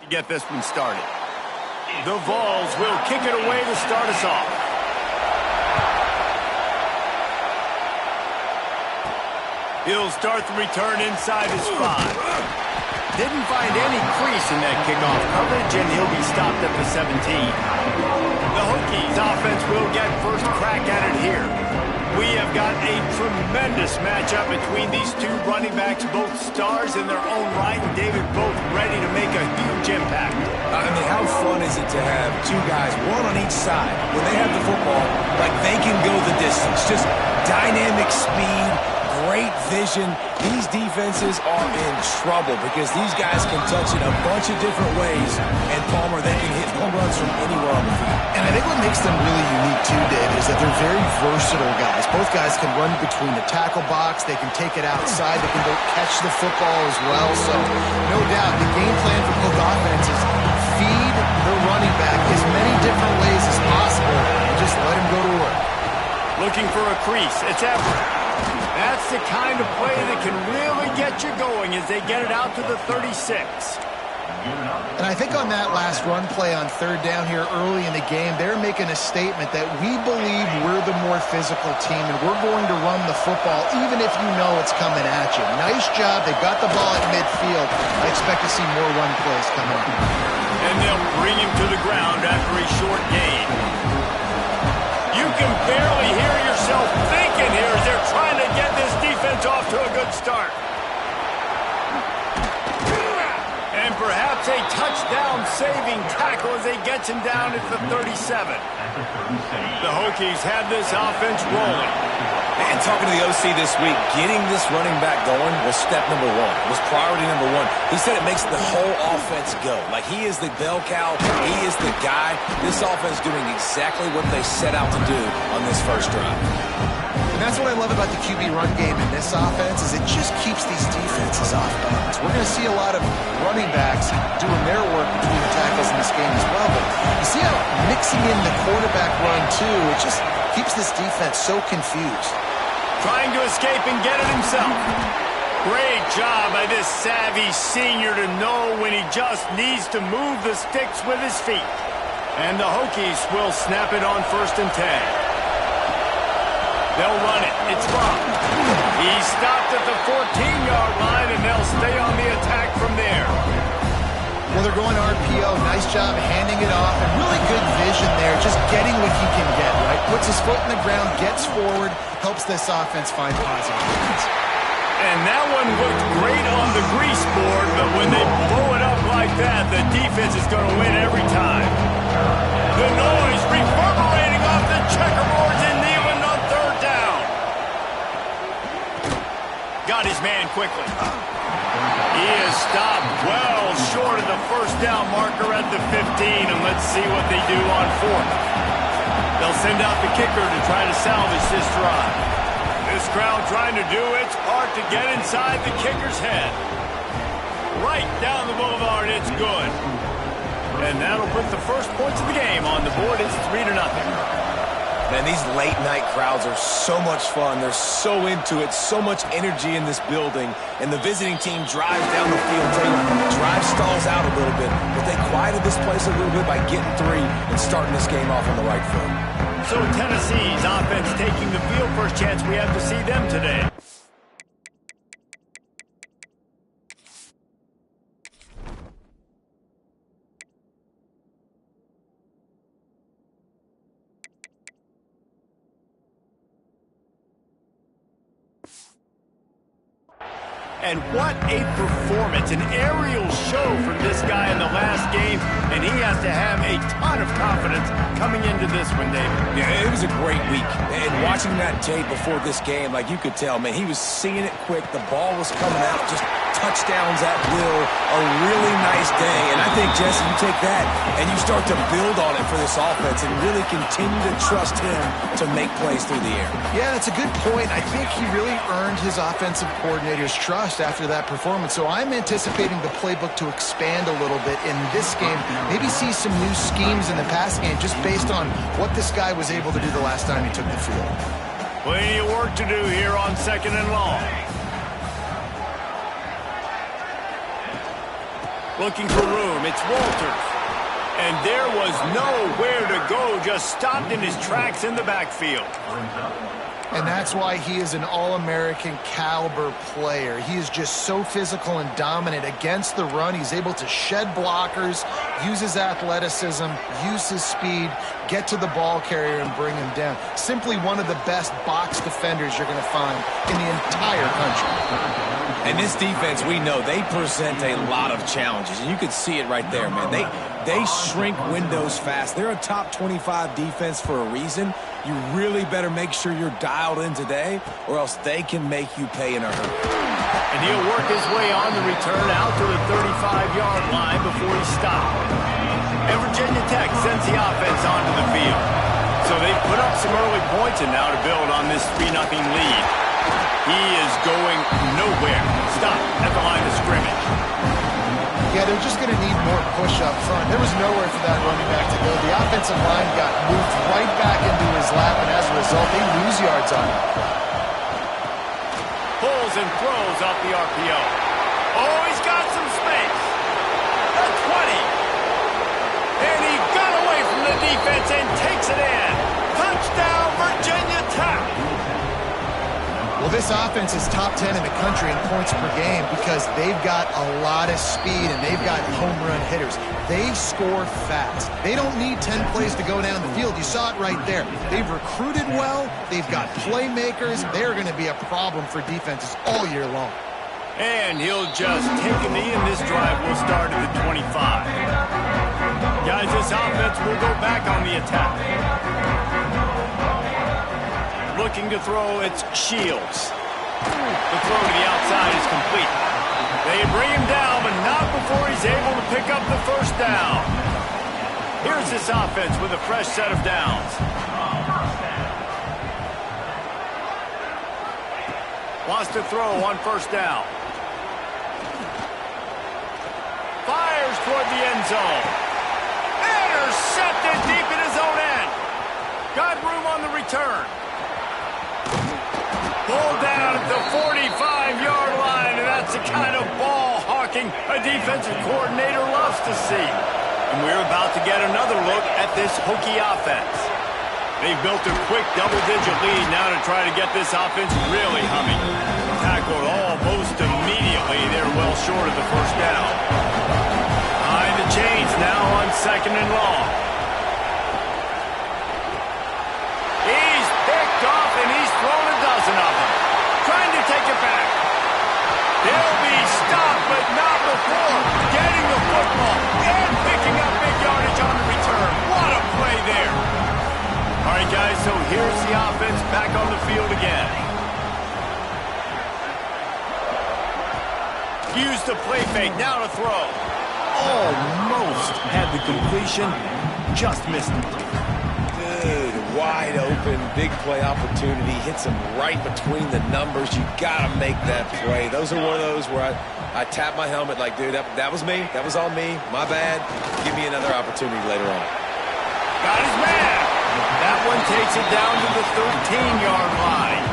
to get this one started. The Vols will kick it away to start us off. He'll start the return inside his 5. Didn't find any crease in that kickoff coverage, and he'll be stopped at the 17. The Hokies offense will get first crack at it here. We have got a tremendous matchup between these two running backs, both stars in their own right, and David, both ready to make a huge impact. I mean, how fun is it to have two guys, one on each side, when they have the football, like they can go the distance. Just dynamic speed, great vision. These defenses are in trouble because these guys can touch it a bunch of different ways, and Palmer, they can hit home runs from anywhere on the field. And I think what makes them really unique too, David, is that they're very versatile guys. Both guys can run between the tackle box. They can take it outside. They can go catch the football as well. So no doubt the game plan for both offenses, feed the running back as many different ways as possible and just let him go to work. Looking for a crease. It's Everett. That's the kind of play that can really get you going as they get it out to the 36. And I think on that last run play on third down here early in the game, they're making a statement that we believe we're the more physical team and we're going to run the football even if you know it's coming at you. Nice job. They got the ball at midfield. I expect to see more run plays coming up. And they'll bring him to the ground after a short gain. You can barely hear yourself thinking here as they're trying to get this defense off to a good start. And perhaps a touchdown-saving tackle as they get him down at the 37. The Hokies have this offense rolling. And talking to the OC this week, getting this running back going was step number 1. It was priority number 1. He said it makes the whole offense go. Like he is the bell cow. He is the guy. This offense doing exactly what they set out to do on this first drive. And that's what I love about the QB run game in this offense is it just keeps these defenses off balance. We're going to see a lot of running backs doing their work between the tackles in this game as well. But you see how mixing in the quarterback run too, it just keeps this defense so confused. Trying to escape and get it himself. Great job by this savvy senior to know when he just needs to move the sticks with his feet. And the Hokies will snap it on 1st and 10. They'll run it. It's Rock. He's stopped at the 14-yard line, and they'll stay on the attack from there. Well, they're going RPO. Nice job handing it off, and really good vision there, just getting what he can get, right? Puts his foot in the ground, gets forward, helps this offense find positive points. And that one looked great on the grease board, but when they blow it up like that, the defense is going to win every time. The noise reverberating off the checkerboards in Neyland on 3rd down. Got his man quickly. He is stopped well short of the 1st down marker at the 15, and let's see what they do on 4th. They'll send out the kicker to try to salvage this drive. This crowd trying to do its part to get inside the kicker's head. Right down the boulevard, it's good. And that'll put the first points of the game on the board. It's 3-0. Man, these late-night crowds are so much fun. They're so into it, so much energy in this building. And the visiting team drives down the field. Drive stalls out a little bit, but they quieted this place a little bit by getting 3 and starting this game off on the right foot. So Tennessee's offense taking the field. First chance we have to see them today. And what a performance, an aerial show from this guy in the last game, and he has to have a ton of confidence coming into this one, David. Yeah, it was a great week. And watching that tape before this game, like you could tell, man, he was seeing it quick. The ball was coming out, just touchdowns at will. A really nice day. And I think, Jesse, you take that and you start to build on it for this offense and really continue to trust him to make plays through the air. Yeah, that's a good point. I think he really earned his offensive coordinator's trust after that performance. So I'm anticipating the playbook to expand a little bit in this game. Maybe see some new schemes in the pass game just based on what this guy was able to do the last time he took the field. Plenty of work to do here on 2nd and long. Looking for room. It's Walters. And there was nowhere to go. Just stopped in his tracks in the backfield. And that's why he is an All-American caliber player. He is just so physical and dominant against the run. He's able to shed blockers, use his athleticism, use his speed, get to the ball carrier and bring him down. Simply one of the best box defenders you're going to find in the entire country. And this defense, we know, they present a lot of challenges. And you can see it right there, man. They shrink windows fast. They're a top 25 defense for a reason. You really better make sure you're dialed in today, or else they can make you pay in a hurry. And he'll work his way on the return out to the 35-yard line before he stopped. And Virginia Tech sends the offense onto the field. So they've put up some early points and now to build on this 3-0 lead. He is going nowhere. Stop at the line of scrimmage. Yeah, they're just going to need more push up front. There was nowhere for that running back to go. The offensive line got moved right back into his lap, and as a result, they lose yards on him. Pulls and throws off the RPO. Oh, he's got some space. The 20. And he got away from the defense and takes it in. Touchdown, Virginia Tech. Well, this offense is top 10 in the country in points per game because they've got a lot of speed and they've got home run hitters. They score fast. They don't need 10 plays to go down the field. You saw it right there. They've recruited well. They've got playmakers. They're going to be a problem for defenses all year long. And he'll just take a knee, and this drive will start at the 25. Guys, this offense will go back on the attack. Looking to throw, it's Shields. The throw to the outside is complete. They bring him down, but not before he's able to pick up the first down. Here's this offense with a fresh set of downs. Wants to throw on first down. Fires toward the end zone. Intercepted deep in his own end. Got room on the return. Pulled down at the 45-yard line, and that's the kind of ball hawking a defensive coordinator loves to see. And we're about to get another look at this Hokie offense. They've built a quick double-digit lead now to try to get this offense really humming. Tackled almost immediately. They're well short of the first down. Behind the chains now on 2nd and long. He's picked off and he's thrown a dozen of them. Trying to take it back. They'll be stopped, but not before getting the football and picking up big yardage on the return. What a play there. All right, guys, so here's the offense back on the field again. Use the play fake, now to throw. Almost had the completion, just missed it. Good, wide open, big play opportunity. Hits him right between the numbers. You got to make that play. Those are one of those where I tap my helmet like, dude, that was me. That was all me. My bad. Give me another opportunity later on. Got his man. That one takes it down to the 13-yard line.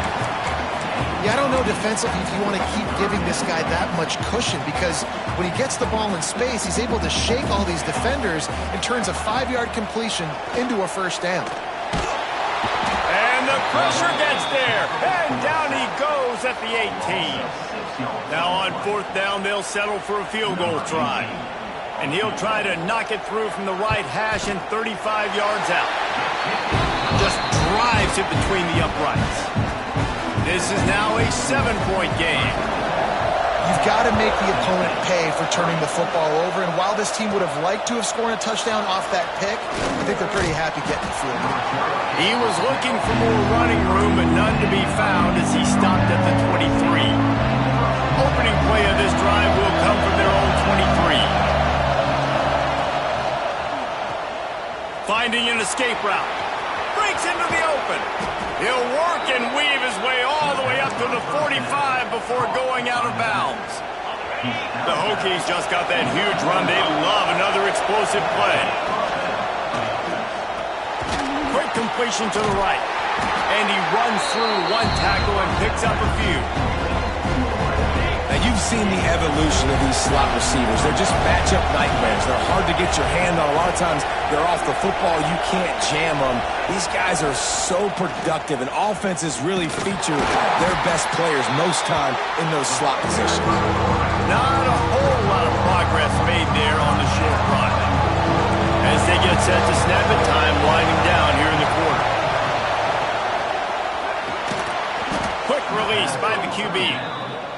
Yeah, I don't know defensively if you want to keep giving this guy that much cushion because when he gets the ball in space, he's able to shake all these defenders and turns a 5-yard completion into a first down. And the pressure gets there. And down he goes at the 18. Now on 4th down, they'll settle for a field goal try. And he'll try to knock it through from the right hash and 35 yards out. Just drives it between the uprights. This is now a 7-point game. You've got to make the opponent pay for turning the football over, and while this team would have liked to have scored a touchdown off that pick, I think they're pretty happy getting the field. He was looking for more running room, but none to be found as he stopped at the 23. Opening play of this drive will come from their own 23. Finding an escape route. Breaks into the open. He'll work and weave his way all the way up to the 45 before going out of bounds. The Hokies just got that huge run. They love another explosive play. Quick completion to the right. And he runs through one tackle and picks up a few. Now you've seen the evolution of these slot receivers. They're just matchup nightmares. They're hard to get your hand on. A lot of times they're off the football. You can't jam them. These guys are so productive, and offenses really feature their best players most time in those slot positions. Not a whole lot of progress made there on the short run. As they get set to snap it, time winding down here in the quarter. Quick release by the QB.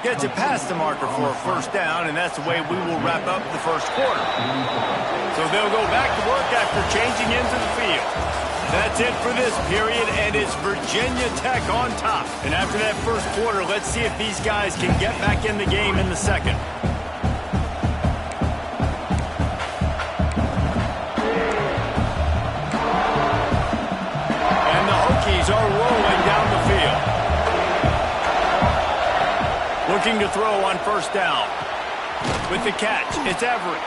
Gets it past the marker for a first down, and that's the way we will wrap up the first quarter. So they'll go back to work after changing into the field. That's it for this period, and it's Virginia Tech on top. And after that first quarter, let's see if these guys can get back in the game in the second. And the Hokies are rolling down the field. Looking to throw on first down. With the catch, it's Everett.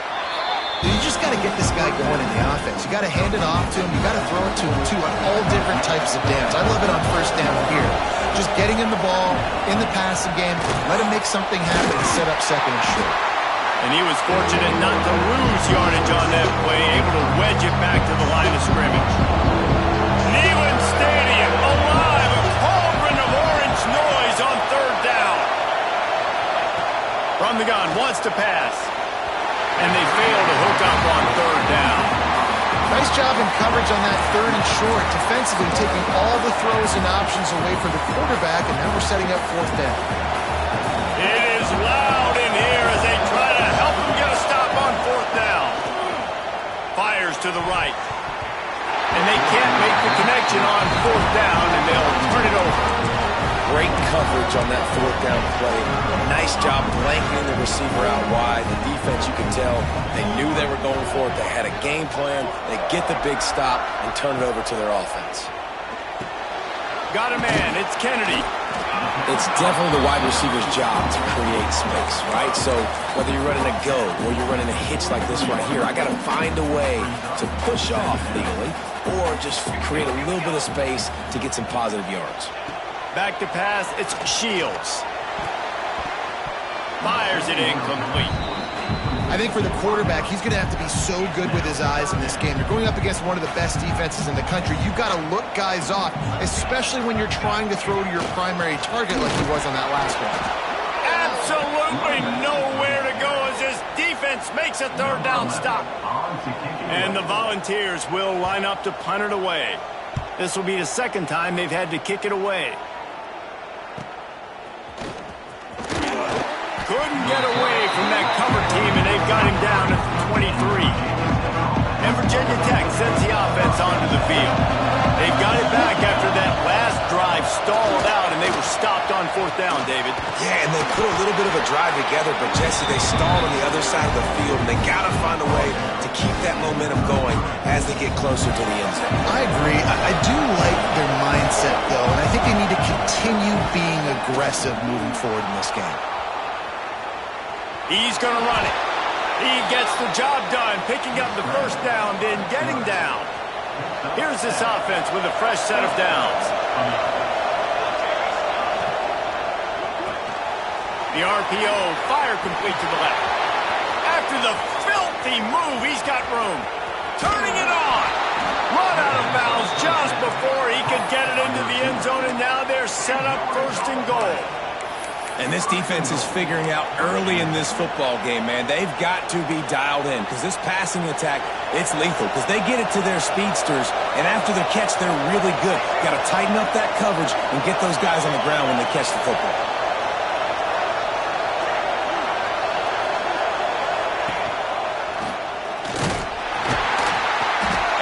You just got to get this guy going in the offense. You got to hand it off to him. You got to throw it to him, too, on all different types of downs. I love it on first down here. Just getting him the ball in the passing game, let him make something happen and set up second and short. And he was fortunate not to lose yardage on that play, able to wedge it back to the line of scrimmage. Neyland Stadium alive, a cauldron of orange noise on third down. From the gun, wants to pass. And they fail to hook up on third down. Nice job in coverage on that third and short, defensively taking all the throws and options away from the quarterback, and now we're setting up fourth down. It is loud in here as they try to help him get a stop on fourth down. Fires to the right. And they can't make the connection on fourth down, and they'll turn it over. Great coverage on that fourth down play. Nice job blanketing the receiver out wide. The defense, you can tell, they knew they were going for it. They had a game plan. They get the big stop and turn it over to their offense. Got a man. It's Kennedy. It's definitely the wide receiver's job to create space, right? So whether you're running a go or you're running a hitch like this right here, I got to find a way to push off legally or just create a little bit of space to get some positive yards. Back to pass, it's Shields. Fires it incomplete. I think for the quarterback, he's going to have to be so good with his eyes in this game. You're going up against one of the best defenses in the country. You've got to look guys off, especially when you're trying to throw to your primary target like he was on that last one. Absolutely nowhere to go as his defense makes a third down stop. And the Volunteers will line up to punt it away. This will be the second time they've had to kick it away. Couldn't get away from that cover team, and they've got him down at the 23. And Virginia Tech sends the offense onto the field. They've got it back after that last drive stalled out, and they were stopped on fourth down, David. Yeah, and they put a little bit of a drive together, but Jesse, they stalled on the other side of the field, and they got to find a way to keep that momentum going as they get closer to the end zone. I agree. I do like their mindset, though, and I think they need to continue being aggressive moving forward in this game. He's going to run it. He gets the job done, picking up the first down, then getting down. Here's this offense with a fresh set of downs. The RPO, fire complete to the left. After the filthy move, he's got room. Turning it on. Run out of bounds just before he could get it into the end zone, and now they're set up first and goal. And this defense is figuring out early in this football game, man. They've got to be dialed in because this passing attack, it's lethal because they get it to their speedsters, and after the catch, they're really good. Got to tighten up that coverage and get those guys on the ground when they catch the football.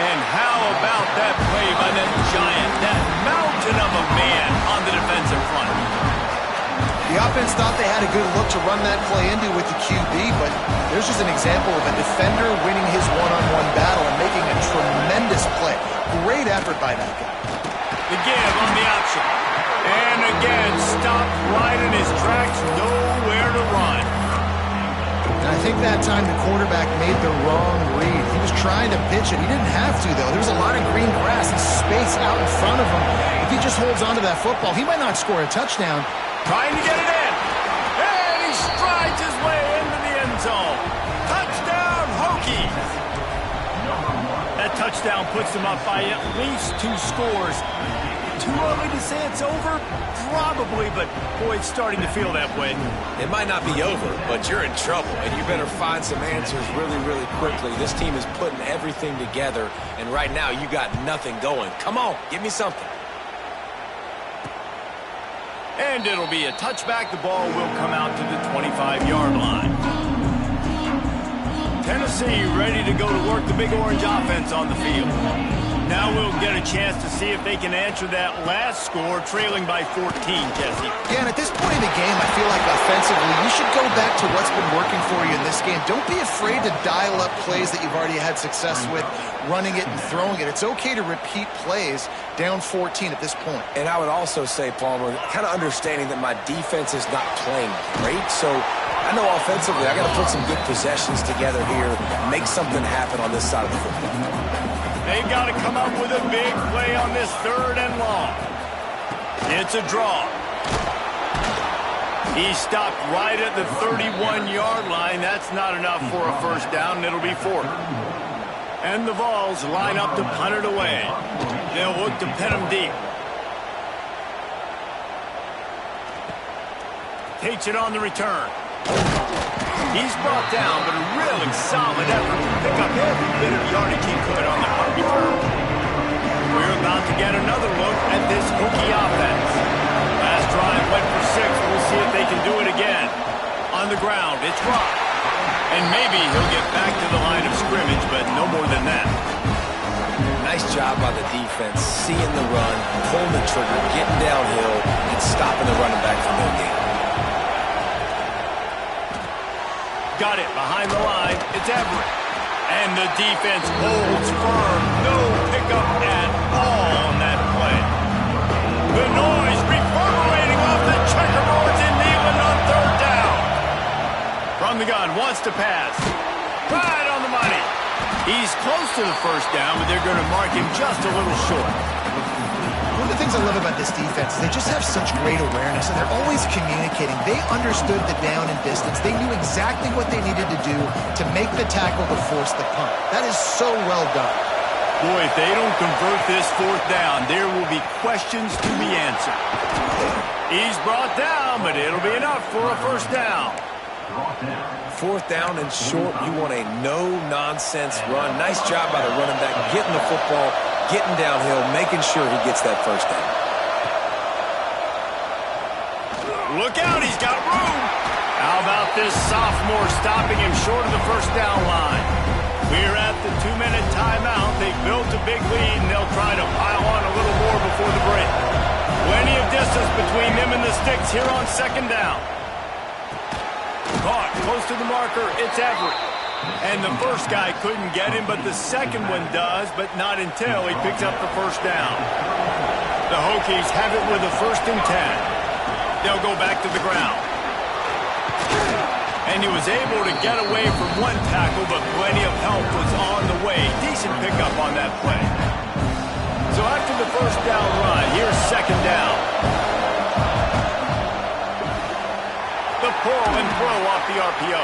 And how about that play by that giant, that mountain of a man on the defensive front? The offense thought they had a good look to run that play into with the QB, but there's just an example of a defender winning his one-on-one battle and making a tremendous play. Great effort by that guy. The give on the option. And again, stopped right in his tracks, nowhere to run. And I think that time the quarterback made the wrong read. He was trying to pitch it. He didn't have to, though. There was a lot of green grass and space out in front of him. If he just holds on to that football, he might not score a touchdown. Trying to get it in. And he strikes. touchdown puts them up by at least 2 scores. Too early to say it's over? Probably, but boy, it's starting to feel that way. It might not be over, but you're in trouble, and you better find some answers really, really quickly. This team is putting everything together, and right now you got nothing going. Come on, give me something. And it'll be a touchback. The ball will come out to the 25-yard line. Tennessee ready to go to work the Big Orange offense on the field. Now we'll get a chance to see if they can answer that last score, trailing by 14, Jesse. Yeah, and at this point in the game, I feel like offensively, you should go back to what's been working for you in this game. Don't be afraid to dial up plays that you've already had success with, running it and throwing it. It's okay to repeat plays down 14 at this point. And I would also say, Palmer, kind of understanding that my defense is not playing great, so I know offensively I got to put some good possessions together here, make something happen on this side of the football. They've got to come up with a big play on this 3rd and long. It's a draw. He stopped right at the 31-yard line. That's not enough for a first down, and it'll be 4th. And the Vols line up to punt it away. They'll look to pin him deep. Takes it on the return. He's brought down, but a really solid effort to pick up every bit of yardage he could on the punt return. We're about to get another look at this Hokie offense. Last drive went for 6. We'll see if they can do it again. On the ground, it's Rock. And maybe he'll get back to the line of scrimmage, but no more than that. Nice job by the defense, seeing the run, pulling the trigger, getting downhill, and stopping the running back from no gain. Got it behind the line. It's Everett. And the defense holds firm. No pickup at all on that play. The noise reverberating off the checkerboards in Neyland on 3rd down. From the gun, wants to pass. Right on the money. He's close to the first down, but they're going to mark him just a little short. One of the things I love about this defense is they just have such great awareness, and they're always communicating. They understood the down and distance. They knew exactly what they needed to do to make the tackle to force the punt. That is so well done. Boy, if they don't convert this 4th down, there will be questions to be answered. He's brought down, but it'll be enough for a first down. 4th down and short, you want a no-nonsense run. Nice job by the running back, getting the football, getting downhill, making sure he gets that first down. Look out, he's got room. How about this sophomore stopping him short of the first down line? We're at the 2-minute timeout. They built a big lead, and they'll try to pile on a little more before the break. Plenty of distance between them and the sticks here on 2nd down. Caught close to the marker, it's Everett. And the first guy couldn't get him, but the second one does, but not until he picks up the first down. The Hokies have it with a 1st and 10. They'll go back to the ground. And he was able to get away from one tackle, but plenty of help was on the way. Decent pickup on that play. So after the first down run, here's 2nd down. The pull and throw off the RPO.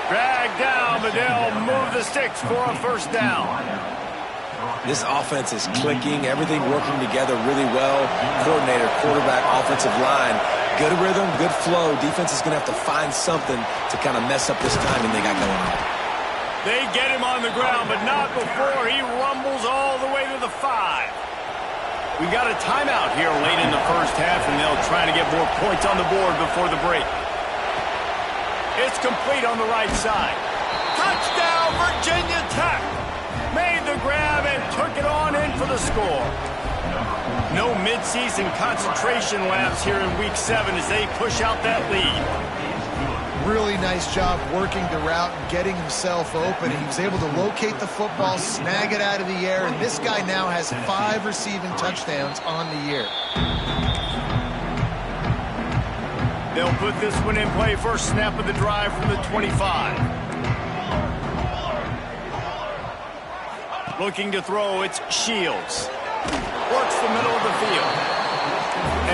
Drag down, but they'll move the sticks for a first down. This offense is clicking, everything working together really well. Coordinator, quarterback, offensive line. Good rhythm, good flow. Defense is going to have to find something to kind of mess up this timing they got going on. They get him on the ground, but not before he rumbles all the way to the 5. We got a timeout here late in the first half, and they'll try to get more points on the board before the break. It's complete on the right side. Touchdown, Virginia Tech! Made the grab and took it on in for the score. No midseason concentration laps here in Week 7 as they push out that lead. Really nice job working the route and getting himself open. He was able to locate the football, snag it out of the air, and this guy now has 5 receiving touchdowns on the year. They'll put this one in play. First snap of the drive from the 25. Looking to throw, it's Shields. Works the middle of the field.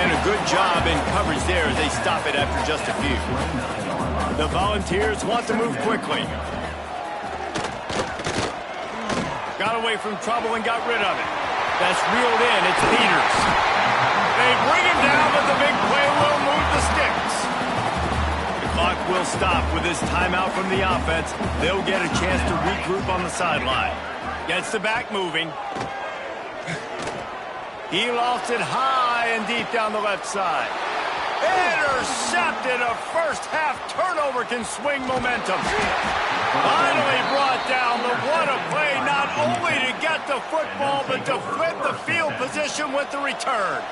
And a good job in coverage there as they stop it after just a few. The Volunteers want to move quickly. Got away from trouble and got rid of it. That's reeled in. It's Peters. They bring him down, but the big play will move the sticks. The clock will stop with this timeout from the offense. They'll get a chance to regroup on the sideline. Gets the back moving. He lost it high and deep down the left side. Intercepted. A first-half turnover can swing momentum. Finally brought down. The what a play, not only to get the football, but to flip the field position with the return.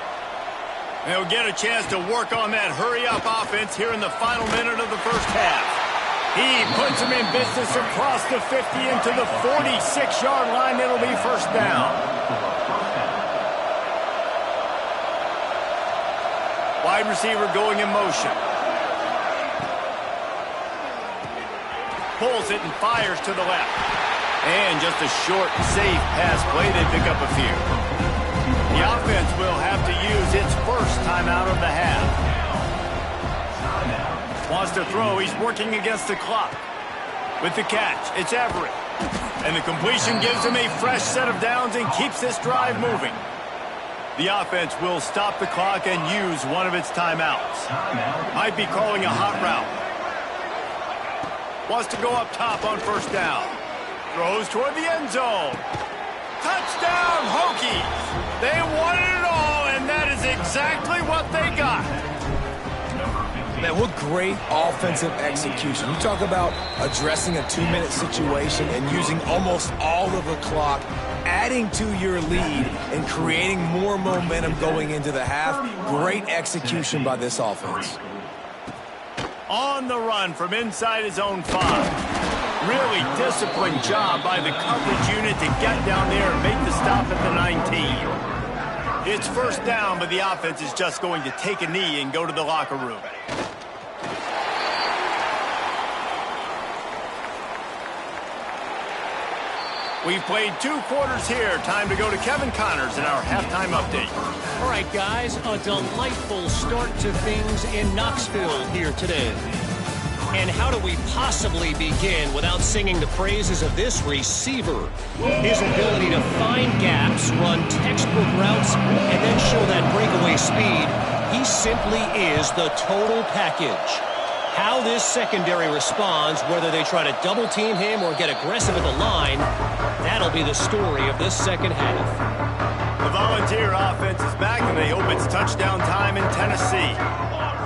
They'll get a chance to work on that hurry-up offense here in the final minute of the first half. He puts him in business across the 50 into the 46-yard line. It'll be first down. Wide receiver going in motion. Pulls it and fires to the left. And just a short, safe pass play. They pick up a few. The offense will have to use its first timeout of the half. Wants to throw. He's working against the clock. With the catch, it's Everett. And the completion gives him a fresh set of downs and keeps this drive moving. The offense will stop the clock and use one of its timeouts. Might be calling a hot route. Wants to go up top on first down. Throws toward the end zone. Touchdown, Hokies! They wanted it all, and that is exactly what they got. Man, what great offensive execution. You talk about addressing a 2-minute situation and using almost all of the clock, adding to your lead and creating more momentum going into the half. Great execution by this offense. On the run from inside his own 5. Really disciplined job by the coverage unit to get down there and make the stop at the 19. It's first down, but the offense is just going to take a knee and go to the locker room. We've played 2 quarters here. Time to go to Kevin Connors in our halftime update. All right, guys, a delightful start to things in Knoxville here today. And how do we possibly begin without singing the praises of this receiver? His ability to find gaps, run textbook routes, and then show that breakaway speed. He simply is the total package. How this secondary responds, whether they try to double-team him or get aggressive at the line, that'll be the story of this second half. The Volunteer offense is back, and they hope it's touchdown time in Tennessee.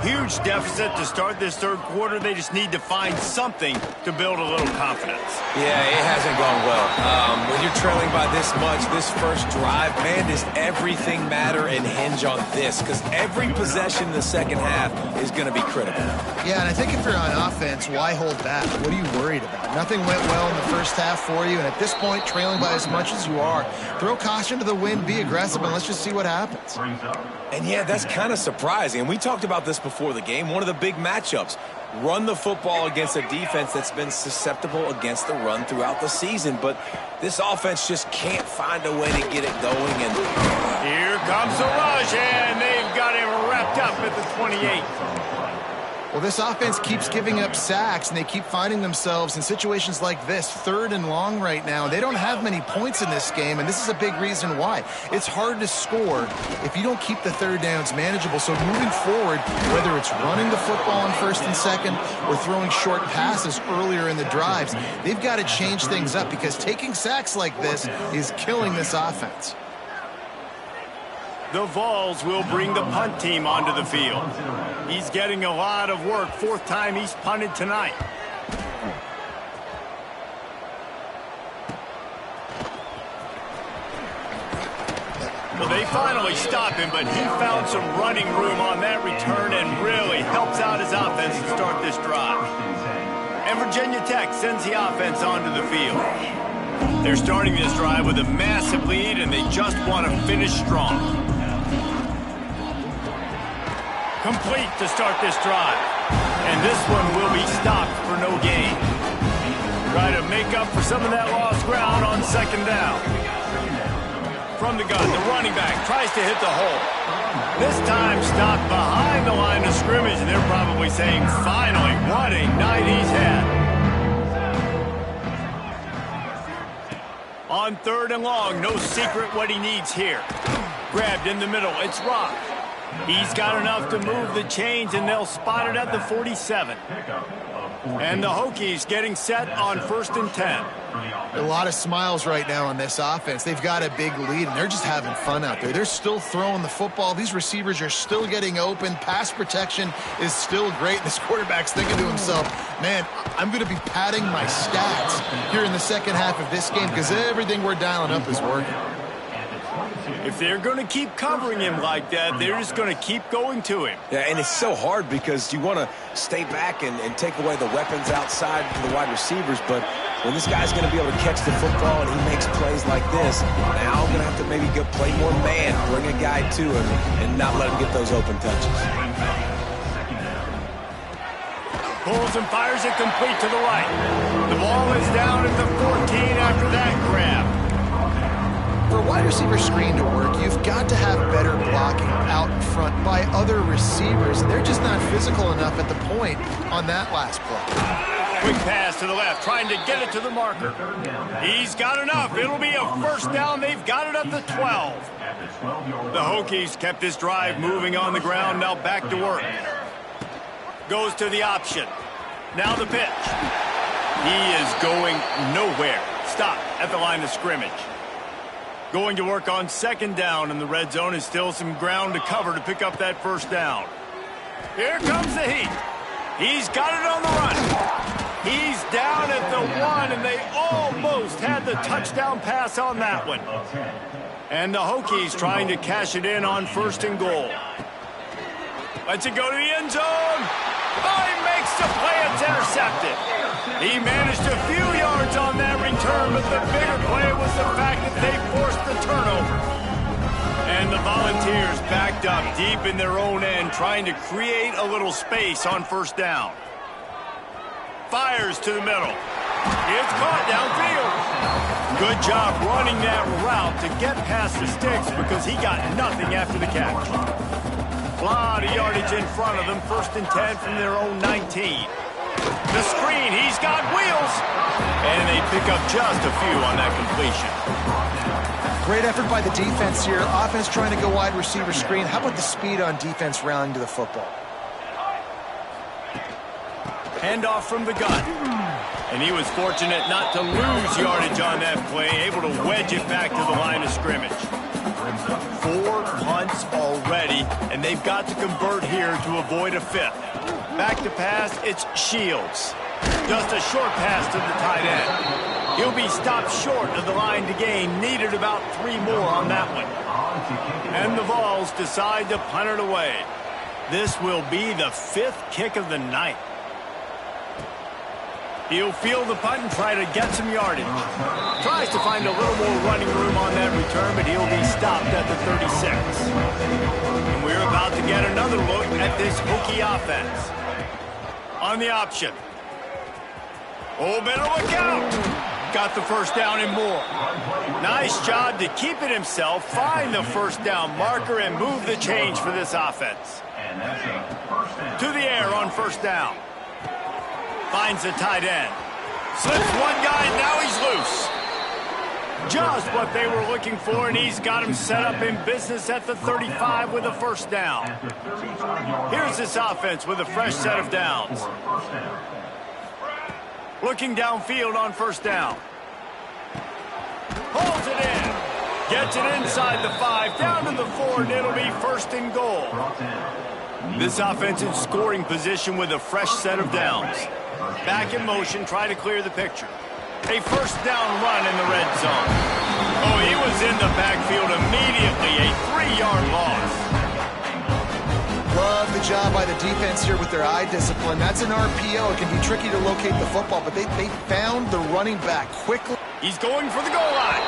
Huge deficit to start this third quarter. They just need to find something to build a little confidence. Yeah, it hasn't gone well. When you're trailing by this much, this first drive, man, does everything matter and hinge on this? Because every possession in the second half is going to be critical. Yeah, and I think if you're on offense, why hold back? What are you worried about? Nothing went well in the first half for you, and at this point, trailing by as much as you are, throw caution to the wind, be aggressive, and let's just see what happens. And yeah, that's kind of surprising. And we talked about this before the game. One of the big matchups. Run the football against a defense that's been susceptible against the run throughout the season. But this offense just can't find a way to get it going. And here comes the rush, and they've got him wrapped up at the 28. Well, this offense keeps giving up sacks, and they keep finding themselves in situations like this, 3rd and long right now. They don't have many points in this game, and this is a big reason why. It's hard to score if you don't keep the third downs manageable. So moving forward, whether it's running the football on 1st and 2nd or throwing short passes earlier in the drives, they've got to change things up because taking sacks like this is killing this offense. The Vols will bring the punt team onto the field. He's getting a lot of work. 4th time he's punted tonight. Well, they finally stop him, but he found some running room on that return and really helps out his offense to start this drive. And Virginia Tech sends the offense onto the field. They're starting this drive with a massive lead, and they just want to finish strong. Complete to start this drive. And this one will be stopped for no gain. Try to make up for some of that lost ground on 2nd down. From the gun, the running back tries to hit the hole. This time stopped behind the line of scrimmage, and they're probably saying, finally, what a night he's had. On 3rd and long, no secret what he needs here. Grabbed in the middle, it's Rock. He's got enough to move the chains, and they'll spot it at the 47. And the Hokies getting set on 1st and 10. A lot of smiles right now on this offense. They've got a big lead, and they're just having fun out there. They're still throwing the football. These receivers are still getting open. Pass protection is still great. This quarterback's thinking to himself, man, I'm going to be padding my stats here in the second half of this game because everything we're dialing up is working. If they're going to keep covering him like that, they're just going to keep going to him. Yeah, and it's so hard because you want to stay back and take away the weapons outside for the wide receivers, but when this guy's going to be able to catch the football and he makes plays like this, now I'm going to have to maybe go play more man, bring a guy to him, and not let him get those open touches. Pulls and fires it complete to the right. The ball is down at the 14 after that grab. For a wide receiver screen to work, you've got to have better blocking out in front by other receivers. They're just not physical enough at the point on that last play. Quick pass to the left, trying to get it to the marker. He's got enough. It'll be a first down. They've got it at the 12. The Hokies kept this drive moving on the ground. Now back to work. Goes to the option. Now the pitch. He is going nowhere. Stop at the line of scrimmage. Going to work on 2nd down in the red zone, and still some ground to cover to pick up that first down. Here comes the heat. He's got it on the run. He's down at the 1, and they almost had the touchdown pass on that one. And the Hokies trying to cash it in on 1st and goal. Lets it go to the end zone. Oh, he makes the play. It's intercepted. He managed a few yards on that return, but the bigger play was the fact that they forced the turnover. And the Volunteers backed up deep in their own end, trying to create a little space on 1st down. Fires to the middle. It's caught downfield. Good job running that route to get past the sticks because he got nothing after the catch. A lot of yardage in front of them. 1st and 10 from their own 19. The screen, he's got wheels. And they pick up just a few on that completion. Great effort by the defense here. Offense trying to go wide receiver screen. How about the speed on defense rounding to the football? Handoff from the gun. And he was fortunate not to lose yardage on that play, able to wedge it back to the line of scrimmage. 4 punts already, and they've got to convert here to avoid a 5th. Back to pass, it's Shields. Just a short pass to the tight end. He'll be stopped short of the line to gain. Needed about 3 more on that one. And the Vols decide to punt it away. This will be the 5th kick of the night. He'll field the punt and try to get some yardage. Tries to find a little more running room on that return, but he'll be stopped at the 36. And we're about to get another look at this Hokie offense. On the option. Oh, better look out. Got the first down and more. Nice job to keep it himself, find the first down marker, and move the change for this offense. To the air on 1st down. Finds the tight end. Slips one guy, now he's loose. Just what they were looking for, and he's got him set up in business at the 35 with a first down. Here's this offense with a fresh set of downs. Looking downfield on 1st down. Holds it in. Gets it inside the 5, down to the 4, and it'll be 1st and goal. This offense in scoring position with a fresh set of downs. Back in motion, try to clear the picture. A first down run in the red zone. Oh, he was in the backfield immediately. A 3-yard loss. Love the job by the defense here with their eye discipline. That's an RPO. It can be tricky to locate the football, but they found the running back quickly. He's going for the goal line.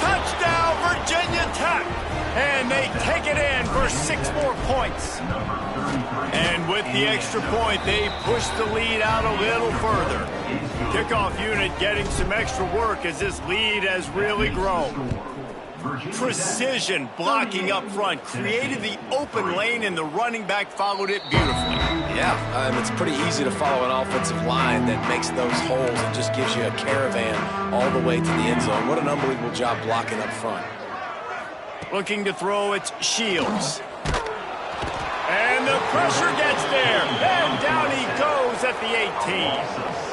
Touchdown, Virginia Tech. And they take it in for 6 more points. And with the extra point, they push the lead out a little further. Kickoff unit getting some extra work as this lead has really grown. Precision blocking up front. Created the open lane, and the running back followed it beautifully. Yeah, it's pretty easy to follow an offensive line that makes those holes and just gives you a caravan all the way to the end zone. What an unbelievable job blocking up front. Looking to throw, it's Shields. And the pressure gets there. And down he goes at the 18.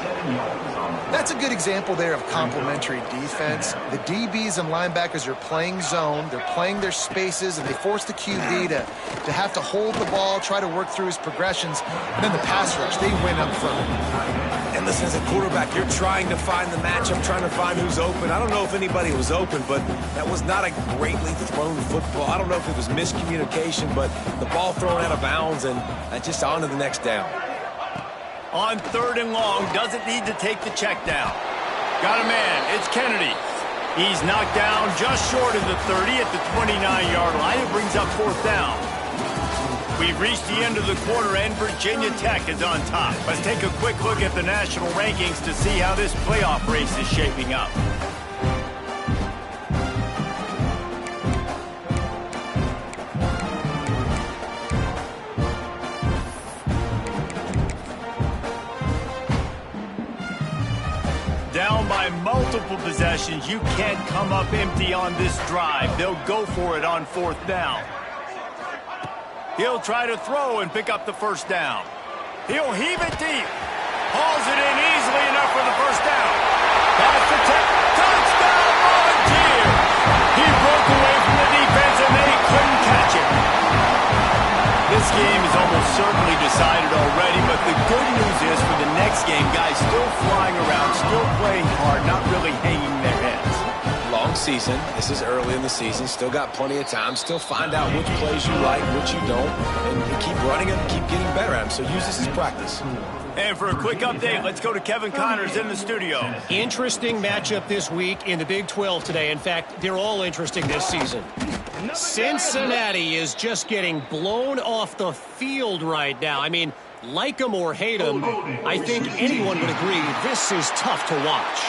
That's a good example there of complementary defense. The DBs and linebackers are playing zone. They're playing their spaces, and they force the QB to have to hold the ball, try to work through his progressions. And then the pass rush, they win up front. And listen, as a quarterback, you're trying to find the matchup, trying to find who's open. I don't know if anybody was open, but that was not a greatly thrown football. I don't know if it was miscommunication, but the ball thrown out of bounds and just on to the next down. On 3rd and long, doesn't need to take the check down. Got a man, it's Kennedy. He's knocked down just short of the 30 at the 29-yard line. It brings up 4th down. We've reached the end of the quarter, and Virginia Tech is on top. Let's take a quick look at the national rankings to see how this playoff race is shaping up. Down by multiple possessions, you can't come up empty on this drive. They'll go for it on 4th down. He'll try to throw and pick up the 1st down. He'll heave it deep. Hauls it in easily enough for the 1st down. Pass to Tech. Touchdown, Volunteers! He broke away from the defense and they couldn't catch him. This game is almost certainly decided already, but the good news is for the next game, guys still flying around, still playing hard, not really hanging their heads. Long season. This is early in the season. Still got plenty of time. Still find out which plays you like, which you don't, and keep running them, keep getting better at them. So use this as practice. And for a quick update, let's go to Kevin Connors in the studio. Interesting matchup this week in the Big 12 today. In fact, they're all interesting this season. Cincinnati is just getting blown off the field right now. I mean, like them or hate them, I think anyone would agree this is tough to watch.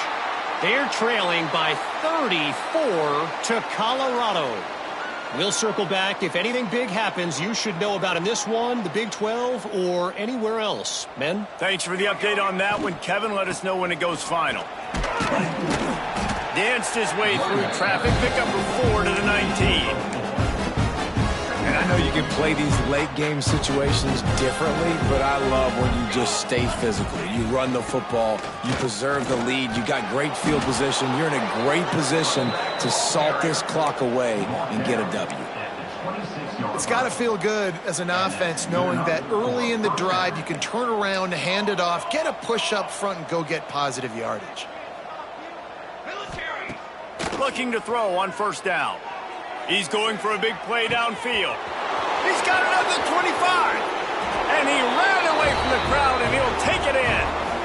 They're trailing by 34 to Colorado. We'll circle back. If anything big happens, you should know about in this one, the Big 12, or anywhere else. Men? Thanks for the update on that one, Kevin. Let us know when it goes final. Danced his way through traffic. Pick up from 4 to the 19. And I know you can play these late game situations differently, but I love when you just stay physical. You run the football, you preserve the lead, you got great field position, you're in a great position to salt this clock away and get a W. It's got to feel good as an offense knowing that early in the drive you can turn around, hand it off, get a push up front, and go get positive yardage. Looking to throw on 1st down. He's going for a big play downfield. He's got another 25. And he ran away from the crowd, and he'll take it in.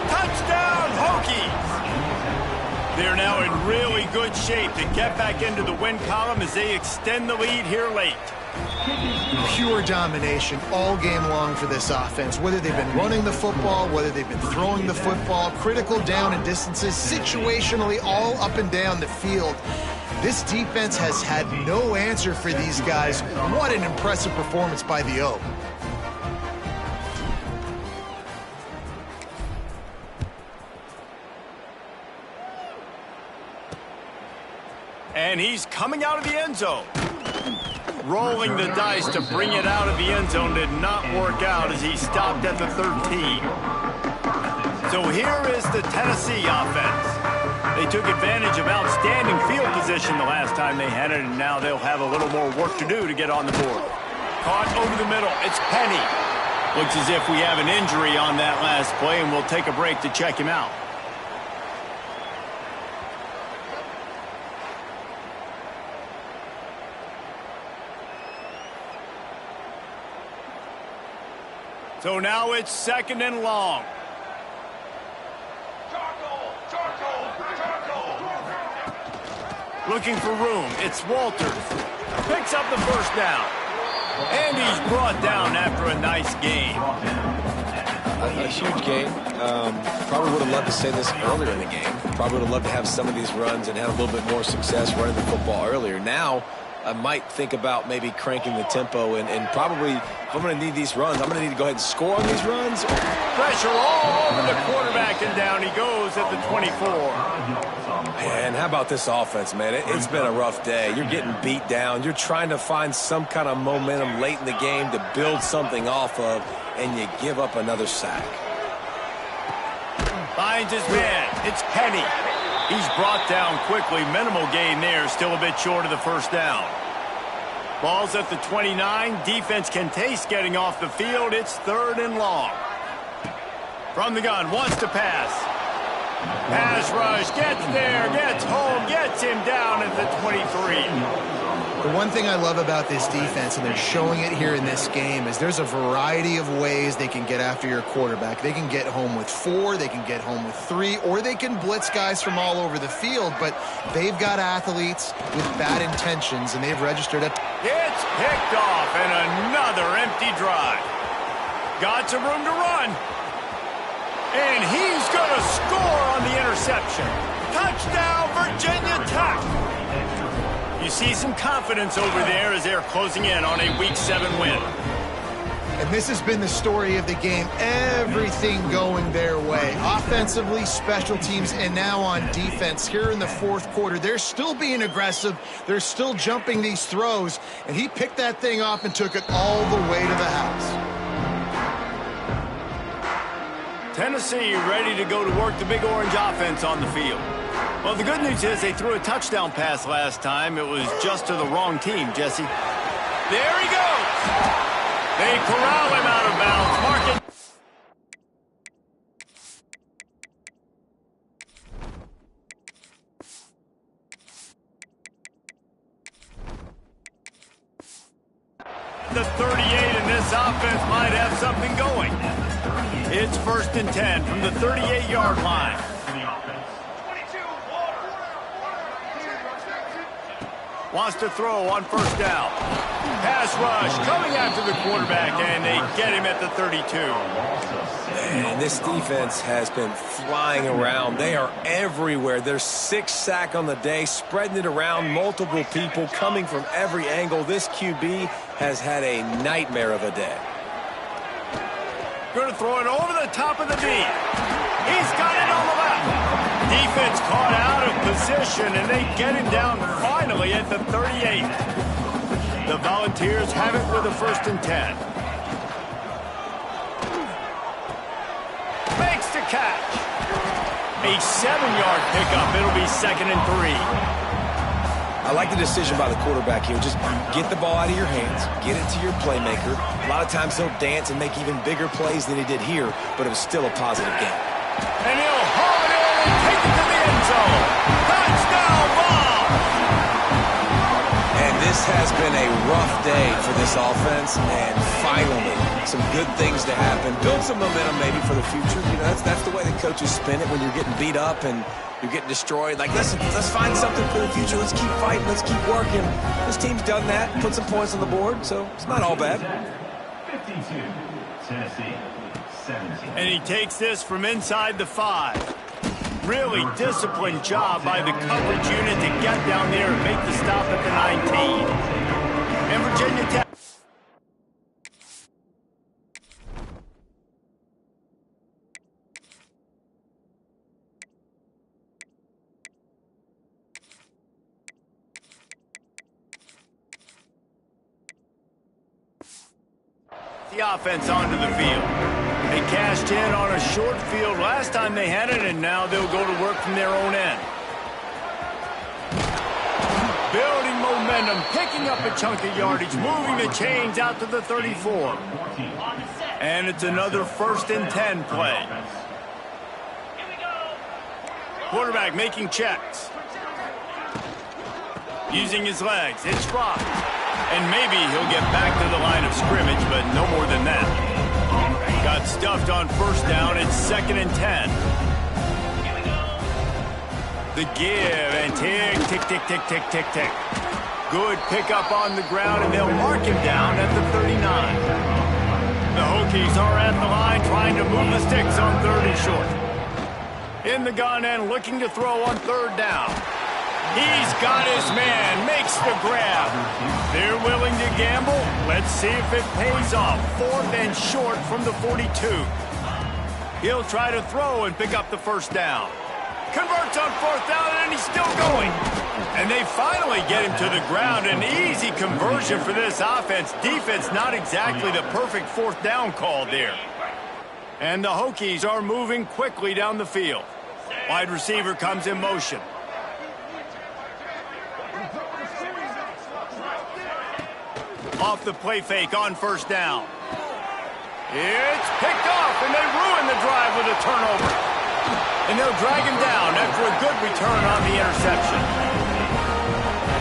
Touchdown, Hokies! They're now in really good shape to get back into the win column as they extend the lead here late. Pure domination all game long for this offense. Whether they've been running the football, whether they've been throwing the football, critical down and distances, situationally all up and down the field. This defense has had no answer for these guys. What an impressive performance by the O. And he's coming out of the end zone. Rolling the dice to bring it out of the end zone did not work out as he stopped at the 13. So here is the Tennessee offense. They took advantage of outstanding field position the last time they had it, and now they'll have a little more work to do to get on the board. Caught over the middle. It's Penny. Looks as if we have an injury on that last play, and we'll take a break to check him out. So now it's 2nd and long. Looking for room. It's Walters. Picks up the 1st down. And he's brought down after a nice game. A huge game. Probably would have loved to say this earlier in the game. Probably would have loved to have some of these runs and have a little bit more success running the football earlier. Now, I might think about maybe cranking the tempo and probably, if I'm going to need these runs, I'm going to need to go ahead and score on these runs. Pressure all over the quarterback, and down he goes at the 24. Man, how about this offense, man? It's been a rough day. You're getting beat down. You're trying to find some kind of momentum late in the game to build something off of, and you give up another sack. Finds his man. It's Penny. He's brought down quickly. Minimal gain there. Still a bit short of the first down. Ball's at the 29. Defense can taste getting off the field. It's 3rd and long. From the gun. Wants to pass. Pass rush. Gets there. Gets home. Gets him down at the 23. The one thing I love about this defense, and they're showing it here in this game, is there's a variety of ways they can get after your quarterback. They can get home with 4, they can get home with 3, or they can blitz guys from all over the field, but they've got athletes with bad intentions, and they've registered it. It's picked off, and another empty drive. Got some room to run. And he's going to score on the interception. Touchdown, Virginia Tech. You see some confidence over there as they're closing in on a Week 7 win. And this has been the story of the game. Everything going their way. Offensively, special teams, and now on defense. Here in the 4th quarter, they're still being aggressive. They're still jumping these throws. And he picked that thing off and took it all the way to the house. Tennessee ready to go to work the Big Orange offense on the field. Well, the good news is they threw a touchdown pass last time. It was just to the wrong team, Jesse. There he goes. They corral him out of bounds. Mark it. The 38, and this offense might have something going. It's 1st and 10 from the 38-yard line. Wants to throw on 1st down. Pass rush coming after the quarterback, and they get him at the 32. Man, this defense has been flying around. They are everywhere. There's 6 sacks on the day, spreading it around, multiple people coming from every angle. This QB has had a nightmare of a day. Going to throw it over the top of the D. He's got it on the left. Defense caught out of position, and they get him down finally at the 38. The Volunteers have it with a 1st and 10. Makes the catch. A 7-yard pickup. It'll be 2nd and 3. I like the decision by the quarterback here. Just get the ball out of your hands, get it to your playmaker. A lot of times he'll dance and make even bigger plays than he did here, but it was still a positive game. And he'll haul it in and take it to the end zone. Touchdown ball! And this has been a rough day for this offense, and finally some good things to happen. Build some momentum maybe for the future. You know, that's the way the coaches spin it when you're getting beat up and you're getting destroyed. Like, listen, let's find something for the future. Let's keep fighting. Let's keep working. This team's done that, put some points on the board, so it's not all bad. 52, Tennessee, 17. And he takes this from inside the 5. Really disciplined job by the coverage unit to get down there and make the stop at the 19. And Virginia Tech. The offense onto the field. They cashed in on a short field last time they had it, and now they'll go to work from their own end. Building momentum, picking up a chunk of yardage, moving the chains out to the 34. And it's another 1st and 10 play. Quarterback making checks. Using his legs. It's dropped. And maybe he'll get back to the line of scrimmage, but no more than that. Got stuffed on 1st down. It's 2nd and 10. The give and tick, tick, tick, tick, tick, tick, tick. Good pickup on the ground, and they'll mark him down at the 39. The Hokies are at the line trying to move the sticks on 3rd and short. In the gun and looking to throw on 3rd down. He's got his man, makes the grab. They're willing to gamble. Let's see if it pays off. 4th and short from the 42. He'll try to throw and pick up the 1st down. Converts on 4th down, and he's still going. And they finally get him to the ground. An easy conversion for this offense. Defense not exactly the perfect 4th down call there. And the Hokies are moving quickly down the field. Wide receiver comes in motion. Off the play fake on 1st down. It's picked off, and they ruin the drive with a turnover. And they'll drag him down after a good return on the interception.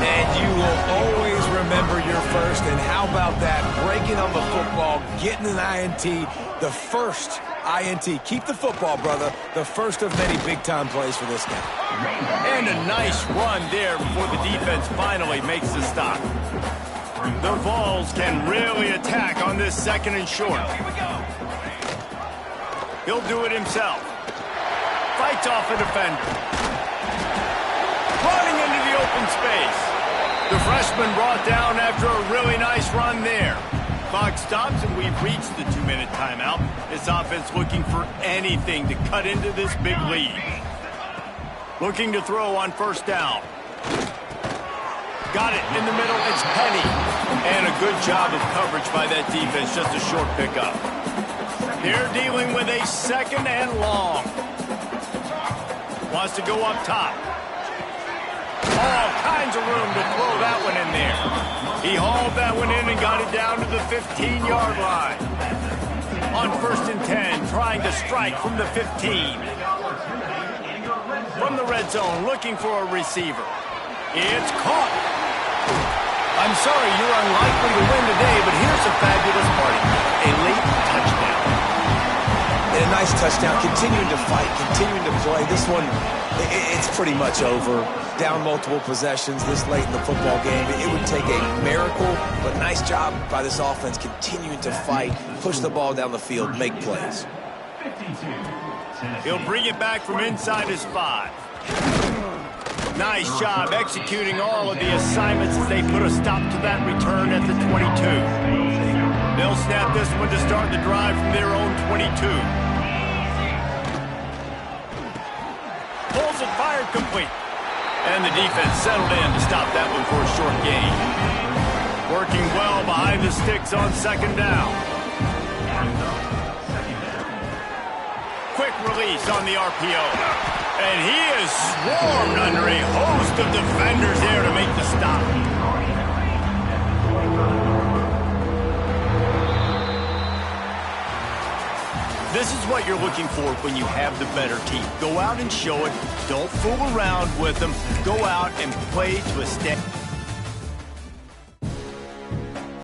And you will always remember your first. And how about that? Breaking on the football, getting an INT, the first INT. Keep the football, brother. The first of many big-time plays for this guy. And a nice run there before the defense finally makes the stop. The Vols can really attack on this 2nd and short. He'll do it himself. Fights off a defender. Running into the open space. The freshman brought down after a really nice run there. Clock stops and we've reached the 2-minute timeout. This offense looking for anything to cut into this big lead. Looking to throw on 1st down. Got it in the middle. It's Penny. And a good job of coverage by that defense. Just a short pickup. They're dealing with a 2nd and long. Wants to go up top. All kinds of room to throw that one in there. He hauled that one in and got it down to the 15-yard line. On 1st and 10, trying to strike from the 15. From the red zone, looking for a receiver. It's caught. I'm sorry, you're unlikely to win today, but here's a fabulous party. A late touchdown. And a nice touchdown. Continuing to fight, continuing to play. This one, it's pretty much over. Down multiple possessions this late in the football game. It would take a miracle, but nice job by this offense continuing to fight, push the ball down the field, make plays. He'll bring it back from inside his 5. Nice job executing all of the assignments as they put a stop to that return at the 22. They'll snap this one to start the drive from their own 22. Pulls it, fired complete. And the defense settled in to stop that one for a short gain. Working well behind the sticks on 2nd down. Quick release on the RPO. And he is swarmed under a host of defenders there to make the stop. This is what you're looking for when you have the better team. Go out and show it. Don't fool around with them. Go out and play to a step.